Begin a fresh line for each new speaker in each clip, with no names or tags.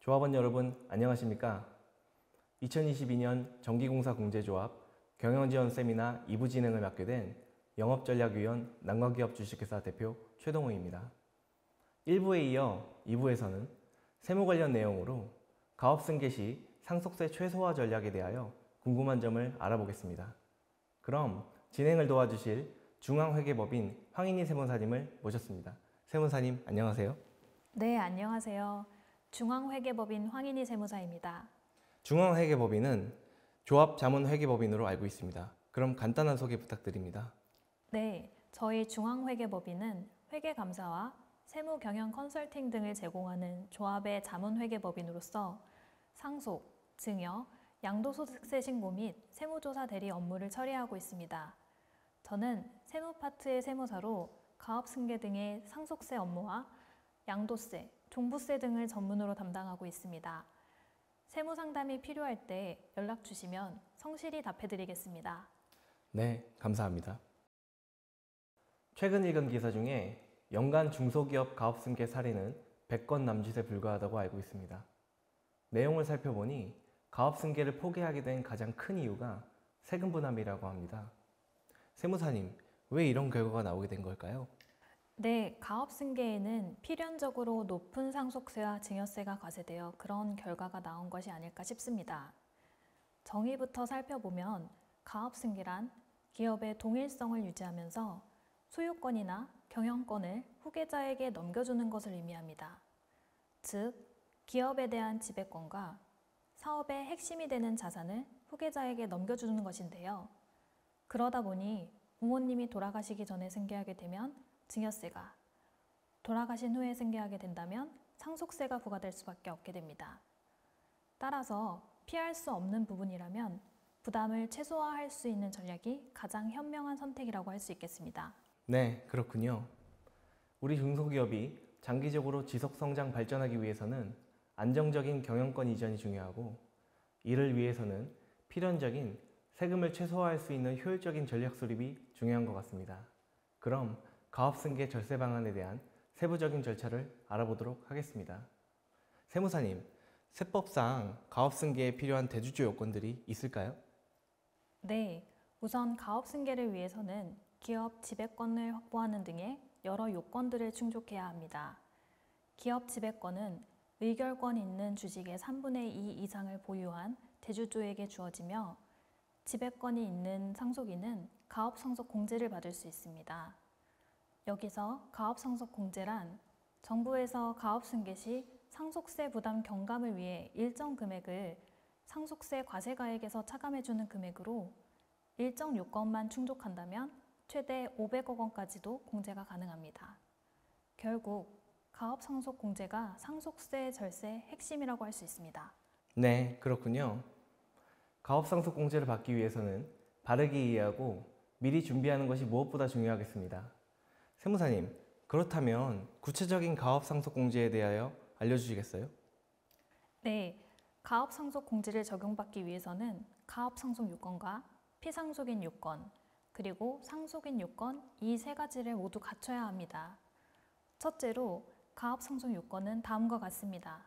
조합원 여러분 안녕하십니까? 2022년 전기공사 공제조합 경영지원 세미나 2부 진행을 맡게 된 영업전략위원 난과기업 주식회사 대표 최동호입니다. 1부에 이어 2부에서는 세무 관련 내용으로 가업 승계 시 상속세 최소화 전략에 대하여 궁금한 점을 알아보겠습니다. 그럼 진행을 도와주실 중앙회계법인 황인희 세무사님을 모셨습니다. 세무사님 안녕하세요.
네, 안녕하세요. 중앙회계법인 황인희 세무사입니다.
중앙회계법인은 조합자문회계법인으로 알고 있습니다. 그럼 간단한 소개 부탁드립니다.
네, 저희 중앙회계법인은 회계감사와 세무 경영 컨설팅 등을 제공하는 조합의 자문회계법인으로서 상속, 증여, 양도소득세 신고 및 세무조사 대리 업무를 처리하고 있습니다. 저는 세무 파트의 세무사로 가업승계 등의 상속세 업무와 양도세, 종부세 등을 전문으로 담당하고 있습니다. 세무 상담이 필요할 때 연락 주시면 성실히 답해드리겠습니다.
네, 감사합니다. 최근 읽은 기사 중에 연간 중소기업 가업승계 사례는 100건 남짓에 불과하다고 알고 있습니다. 내용을 살펴보니 가업승계를 포기하게 된 가장 큰 이유가 세금 부담이라고 합니다. 세무사님, 왜 이런 결과가 나오게 된 걸까요?
네, 가업승계에는 필연적으로 높은 상속세와 증여세가 과세되어 그런 결과가 나온 것이 아닐까 싶습니다. 정의부터 살펴보면 가업승계란 기업의 동일성을 유지하면서 소유권이나 경영권을 후계자에게 넘겨주는 것을 의미합니다. 즉, 기업에 대한 지배권과 사업의 핵심이 되는 자산을 후계자에게 넘겨주는 것인데요. 그러다 보니 부모님이 돌아가시기 전에 승계하게 되면 증여세가, 돌아가신 후에 승계하게 된다면 상속세가 부과될 수밖에 없게 됩니다. 따라서 피할 수 없는 부분이라면 부담을 최소화할 수 있는 전략이 가장 현명한 선택이라고 할 수 있겠습니다.
네, 그렇군요. 우리 중소기업이 장기적으로 지속성장 발전하기 위해서는 안정적인 경영권 이전이 중요하고, 이를 위해서는 필연적인 세금을 최소화할 수 있는 효율적인 전략 수립이 중요한 것 같습니다. 그럼 가업승계 절세 방안에 대한 세부적인 절차를 알아보도록 하겠습니다. 세무사님, 세법상 가업승계에 필요한 대주주 요건들이 있을까요?
네, 우선 가업승계를 위해서는 기업 지배권을 확보하는 등의 여러 요건들을 충족해야 합니다. 기업 지배권은 의결권 있는 주식의 3분의 2 이상을 보유한 대주주에게 주어지며, 지배권이 있는 상속인은 가업상속 공제를 받을 수 있습니다. 여기서 가업상속 공제란 정부에서 가업승계 시 상속세 부담 경감을 위해 일정 금액을 상속세 과세가액에서 차감해주는 금액으로 일정 요건만 충족한다면 최대 500억 원까지도 공제가 가능합니다. 결국 가업상속 공제가 상속세 절세의 핵심이라고 할 수 있습니다.
네, 그렇군요. 가업상속 공제를 받기 위해서는 바르게 이해하고 미리 준비하는 것이 무엇보다 중요하겠습니다. 세무사님, 그렇다면 구체적인 가업상속 공제에 대하여 알려주시겠어요?
네, 가업상속 공제를 적용받기 위해서는 가업상속 요건과 피상속인 요건, 그리고 상속인 요건 이 세 가지를 모두 갖춰야 합니다. 첫째로 가업상속 요건은 다음과 같습니다.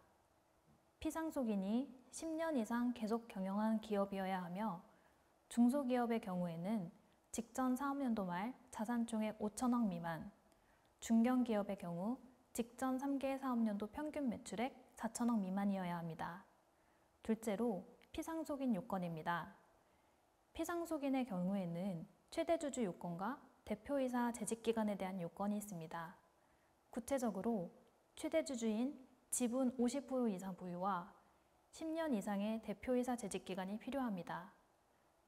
피상속인이 10년 이상 계속 경영한 기업이어야 하며, 중소기업의 경우에는 직전 사업년도 말 자산총액 5천억 미만, 중견기업의 경우 직전 3개 사업년도 평균 매출액 4천억 미만이어야 합니다. 둘째로 피상속인 요건입니다. 피상속인의 경우에는 최대주주 요건과 대표이사 재직기간에 대한 요건이 있습니다. 구체적으로 최대주주인 지분 50% 이상 보유와 10년 이상의 대표이사 재직기간이 필요합니다.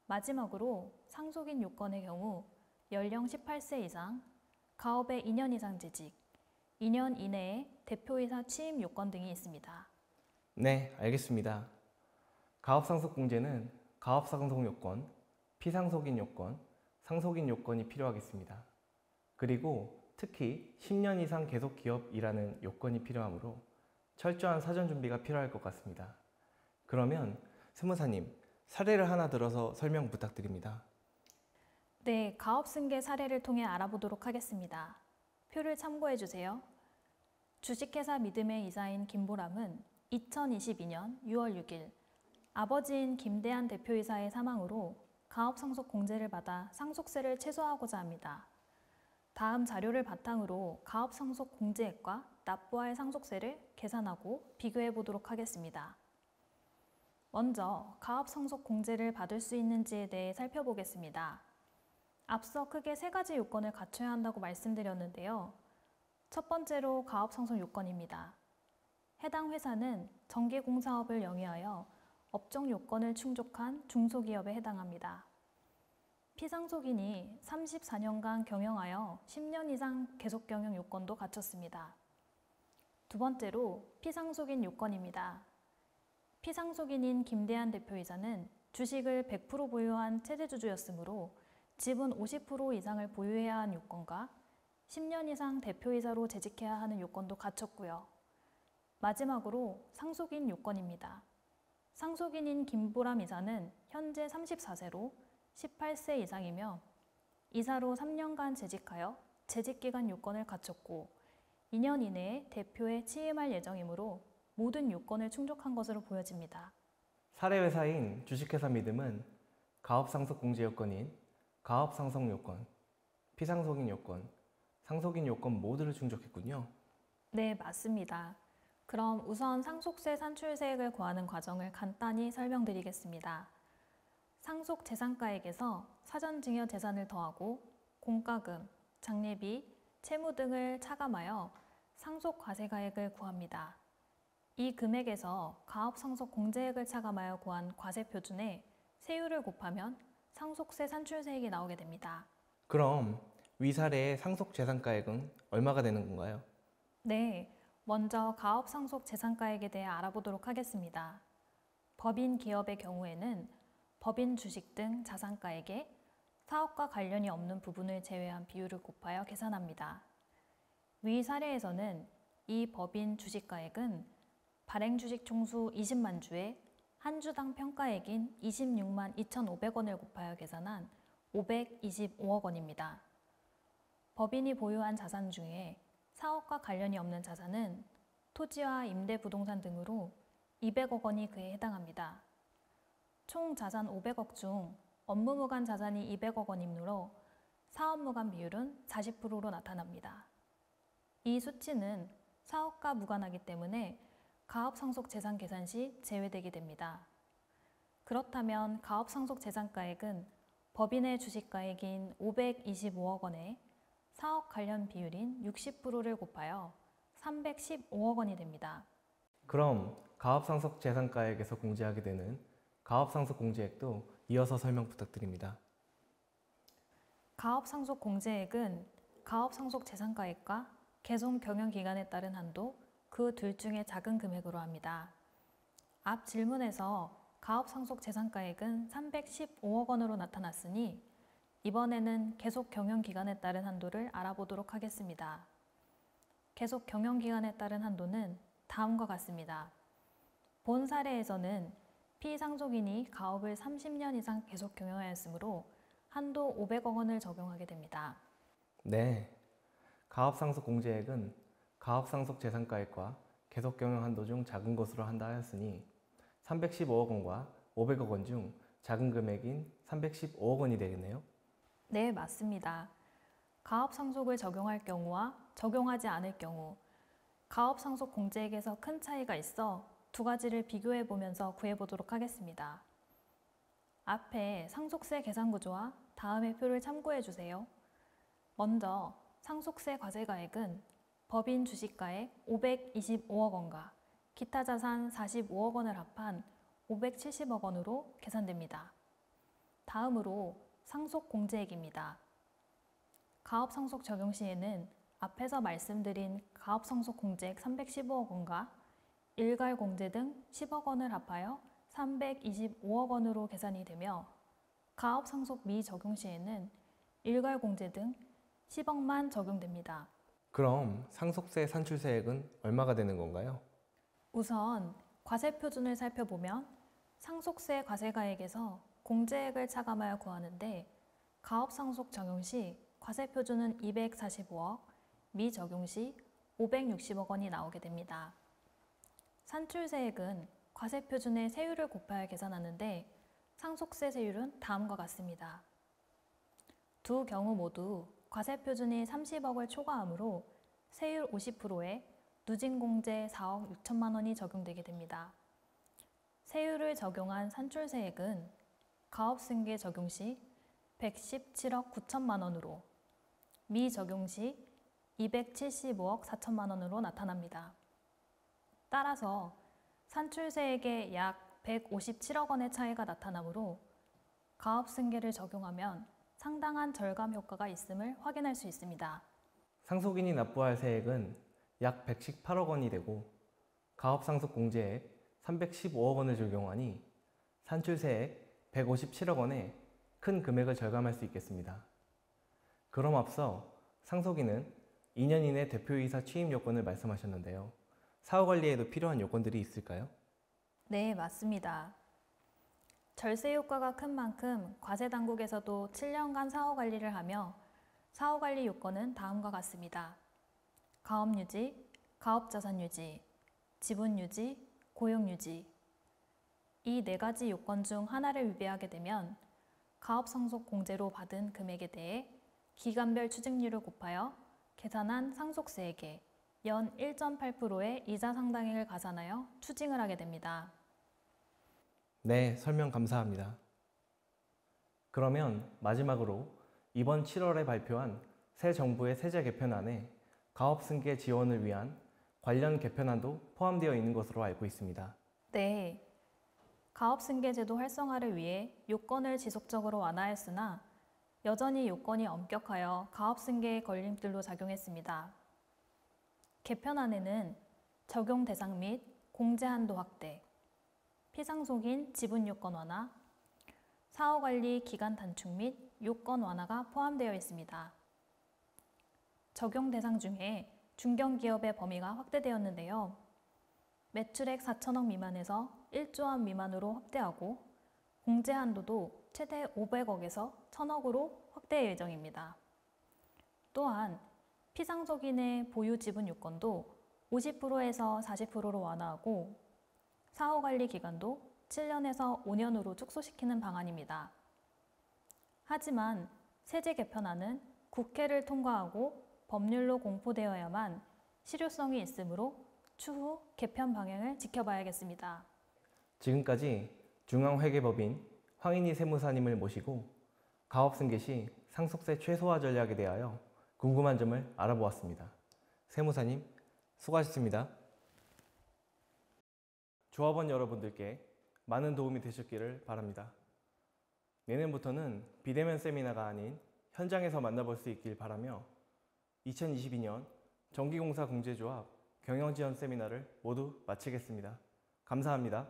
마지막으로 상속인 요건의 경우 연령 18세 이상, 가업에 2년 이상 재직, 2년 이내에 대표이사 취임 요건 등이 있습니다.
네, 알겠습니다. 가업상속 공제는 가업상속 요건, 피상속인 요건, 상속인 요건이 필요하겠습니다. 그리고 특히 10년 이상 계속 기업이라는 요건이 필요하므로 철저한 사전 준비가 필요할 것 같습니다. 그러면 세무사님, 사례를 하나 들어서 설명 부탁드립니다.
네, 가업승계 사례를 통해 알아보도록 하겠습니다. 표를 참고해 주세요. 주식회사 믿음의 이사인 김보람은 2022년 6월 6일 아버지인 김대한 대표이사의 사망으로 가업 상속 공제를 받아 상속세를 최소화하고자 합니다. 다음 자료를 바탕으로 가업 상속 공제액과 납부할 상속세를 계산하고 비교해 보도록 하겠습니다. 먼저 가업 상속 공제를 받을 수 있는지에 대해 살펴보겠습니다. 앞서 크게 세 가지 요건을 갖춰야 한다고 말씀드렸는데요. 첫 번째로 가업 상속 요건입니다. 해당 회사는 정기공사업을 영위하여 업종 요건을 충족한 중소기업에 해당합니다. 피상속인이 34년간 경영하여 10년 이상 계속 경영 요건도 갖췄습니다. 두 번째로 피상속인 요건입니다. 피상속인인 김대한 대표이사는 주식을 100% 보유한 최대주주였으므로 지분 50% 이상을 보유해야 한 요건과 10년 이상 대표이사로 재직해야 하는 요건도 갖췄고요. 마지막으로 상속인 요건입니다. 상속인인 김보람 이사는 현재 34세로 18세 이상이며 이사로 3년간 재직하여 재직기간 요건을 갖췄고 2년 이내에 대표에 취임할 예정이므로 모든 요건을 충족한 것으로 보여집니다.
사례회사인 주식회사 믿음은 가업상속 공제 요건인 가업상속 요건, 피상속인 요건, 상속인 요건 모두를 충족했군요.
네, 맞습니다. 그럼 우선 상속세 산출세액을 구하는 과정을 간단히 설명드리겠습니다. 상속 재산가액에서 사전증여 재산을 더하고 공과금, 장례비, 채무 등을 차감하여 상속 과세가액을 구합니다. 이 금액에서 가업상속 공제액을 차감하여 구한 과세표준에 세율을 곱하면 상속세 산출세액이 나오게 됩니다.
그럼 위 사례의 상속 재산가액은 얼마가 되는 건가요?
네, 먼저 가업상속 재산가액에 대해 알아보도록 하겠습니다. 법인 기업의 경우에는 법인 주식 등 자산가액에 사업과 관련이 없는 부분을 제외한 비율을 곱하여 계산합니다. 위 사례에서는 이 법인 주식가액은 발행주식 총수 20만 주에 한 주당 평가액인 26만 2,500원을 곱하여 계산한 525억 원입니다. 법인이 보유한 자산 중에 사업과 관련이 없는 자산은 토지와 임대부동산 등으로 200억 원이 그에 해당합니다. 총 자산 500억 중 업무무관 자산이 200억 원이므로 사업무관 비율은 40%로 나타납니다. 이 수치는 사업과 무관하기 때문에 가업상속 재산 계산 시 제외되게 됩니다. 그렇다면 가업상속 재산가액은 법인의 주식가액인 525억 원에 사업 관련 비율인 60%를 곱하여 315억 원이 됩니다.
그럼 가업상속 재산가액에서 공제하게 되는 가업상속 공제액도 이어서 설명 부탁드립니다.
가업상속 공제액은 가업상속 재산가액과 개성 경영기간에 따른 한도 그 둘 중에 작은 금액으로 합니다. 앞 질문에서 가업상속 재산가액은 315억 원으로 나타났으니 이번에는 계속 경영기간에 따른 한도를 알아보도록 하겠습니다. 계속 경영기간에 따른 한도는 다음과 같습니다. 본 사례에서는 피상속인이 가업을 30년 이상 계속 경영하였으므로 한도 500억 원을 적용하게 됩니다.
네, 가업상속 공제액은 가업상속 재산가액과 계속 경영 한도 중 작은 것으로 한다 하였으니 315억 원과 500억 원 중 작은 금액인 315억 원이 되겠네요.
네, 맞습니다. 가업상속을 적용할 경우와 적용하지 않을 경우, 가업상속 공제액에서 큰 차이가 있어 두 가지를 비교해 보면서 구해보도록 하겠습니다. 앞에 상속세 계산 구조와 다음의 표를 참고해 주세요. 먼저 상속세 과세가액은 법인 주식가액 525억 원과 기타 자산 45억 원을 합한 570억 원으로 계산됩니다. 다음으로 상속 공제액입니다. 가업상속 적용 시에는 앞에서 말씀드린 가업상속 공제액 315억 원과 일괄 공제 등 10억 원을 합하여 325억 원으로 계산이 되며 가업상속 미적용 시에는 일괄 공제 등 10억만 적용됩니다.
그럼 상속세 산출세액은 얼마가 되는 건가요?
우선 과세표준을 살펴보면 상속세 과세가액에서 공제액을 차감하여 구하는데 가업상속 적용 시 과세표준은 245억, 미적용 시 560억 원이 나오게 됩니다. 산출세액은 과세표준의 세율을 곱하여 계산하는데 상속세 세율은 다음과 같습니다. 두 경우 모두 과세표준이 30억을 초과하므로 세율 50%에 누진공제 4억 6천만 원이 적용되게 됩니다. 세율을 적용한 산출세액은 가업승계 적용 시 117억 9천만 원으로 미적용 시 275억 4천만 원으로 나타납니다. 따라서 산출세액에 약 157억 원의 차이가 나타나므로 가업승계를 적용하면 상당한 절감 효과가 있음을 확인할 수 있습니다.
상속인이 납부할 세액은 약 118억 원이 되고 가업상속공제액 315억 원을 적용하니 산출세액 157억 원에 큰 금액을 절감할 수 있겠습니다. 그럼 앞서 상속인은 2년 이내 대표이사 취임 요건을 말씀하셨는데요. 사후관리에도 필요한 요건들이 있을까요?
네, 맞습니다. 절세 효과가 큰 만큼 과세당국에서도 7년간 사후관리를 하며 사후관리 요건은 다음과 같습니다. 가업유지, 가업자산유지, 지분유지, 고용유지. 이 네 가지 요건 중 하나를 위배하게 되면 가업상속공제로 받은 금액에 대해 기간별 추징률을 곱하여 계산한 상속세액에 연 1.8%의 이자 상당액을 가산하여 추징을 하게 됩니다.
네, 설명 감사합니다. 그러면 마지막으로 이번 7월에 발표한 새 정부의 세제 개편안에 가업승계 지원을 위한 관련 개편안도 포함되어 있는 것으로 알고 있습니다.
네, 가업승계제도 활성화를 위해 요건을 지속적으로 완화했으나 여전히 요건이 엄격하여 가업승계의 걸림돌로 작용했습니다. 개편안에는 적용 대상 및 공제 한도 확대, 피상속인 지분 요건 완화, 사후관리 기간 단축 및 요건 완화가 포함되어 있습니다. 적용 대상 중에 중견기업의 범위가 확대되었는데요. 매출액 4천억 미만에서 1조 원 미만으로 확대하고 공제 한도도 최대 500억에서 1,000억으로 확대 예정입니다. 또한 피상속인의 보유 지분 요건도 50%에서 40%로 완화하고 사후관리 기간도 7년에서 5년으로 축소시키는 방안입니다. 하지만 세제 개편안은 국회를 통과하고 법률로 공포되어야만 실효성이 있으므로 추후 개편 방향을 지켜봐야겠습니다.
지금까지 중앙회계법인 황인희 세무사님을 모시고 가업승계 시 상속세 최소화 전략에 대하여 궁금한 점을 알아보았습니다. 세무사님, 수고하셨습니다. 조합원 여러분들께 많은 도움이 되셨기를 바랍니다. 내년부터는 비대면 세미나가 아닌 현장에서 만나볼 수 있길 바라며 2022년 전기공사 공제조합 경영지원 세미나를 모두 마치겠습니다. 감사합니다.